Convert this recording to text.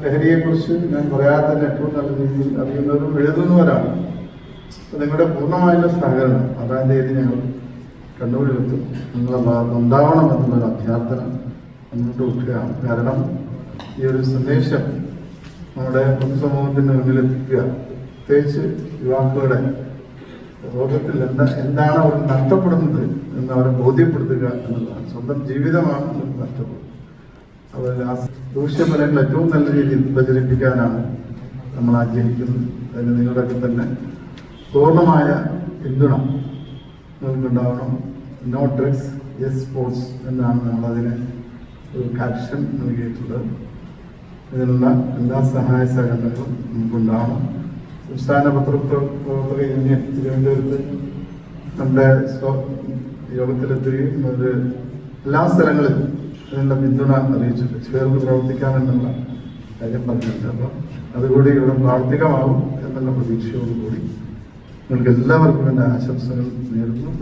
ലഹരിയെക്കുറിച്ച് ഞാൻ പറയാതെ തന്നെ ഏറ്റവും നല്ല രീതിയിൽ അറിയുന്നവരും എഴുതുന്നവരാണ്. നിങ്ങളുടെ പൂർണ്ണമായുള്ള സഹകരണം 6-ാം തീയതി ഞങ്ങൾ കണ്ണൂരിലെത്തും. നിങ്ങളെ ഭാഗത്തുണ്ടാവണം എന്നുള്ളൊരു അഭ്യർത്ഥന മുന്നോട്ട് വെക്കുകയാണ്. കാരണം ഈ ഒരു സന്ദേശം നമ്മുടെ പൊതുസമൂഹത്തിന് മുന്നിലെത്തിക്കുക, പ്രത്യേകിച്ച് യുവാക്കളുടെ ലോകത്തിൽ എന്താണ് അവർ നഷ്ടപ്പെടുന്നത് എന്ന് അവരെ ബോധ്യപ്പെടുത്തുക എന്നുള്ളതാണ്. സ്വന്തം ജീവിതമാണ് നഷ്ടപ്പെടുന്നത്. അതുപോലെ ആ ദൂഷ്യഫലങ്ങൾ ഏറ്റവും നല്ല രീതിയിൽ പ്രചരിപ്പിക്കാനാണ് നമ്മൾ ആഗ്രഹിക്കുന്നത്. അതിന് നിങ്ങളുടെയൊക്കെ തന്നെ പൂർണ്ണമായ പിന്തുണ നിങ്ങൾക്കുണ്ടാവണം. നോ ഡ്രഗ്സ് യെസ് സ്പോർട്സ് എന്നാണ് നമ്മളതിന് ഒരു ക്യാപ്ഷൻ നൽകിയിട്ടുള്ളത്. ഇതിനുള്ള എല്ലാ സഹായ സഹകരണങ്ങളും നമുക്കുണ്ടാവണം. സംസ്ഥാന പത്രപ്രവർത്തക യൂണിയൻ തിരുവനന്തപുരത്ത് നമ്മുടെ യോഗത്തിലെത്തുകയും അത് എല്ലാ സ്ഥലങ്ങളിലും അതിനുള്ള പിന്തുണ അറിയിച്ചിട്ട് ചേർന്ന് പ്രവർത്തിക്കാമെന്നുള്ള കാര്യം പറഞ്ഞിട്ടുണ്ട്. അപ്പം അതുകൂടി ഇവിടെ പ്രാവർത്തികമാകും എന്നുള്ള പ്രതീക്ഷയോടുകൂടി നിങ്ങൾക്ക് എല്ലാവർക്കും എൻ്റെ ആശംസകൾ നേരുന്നു.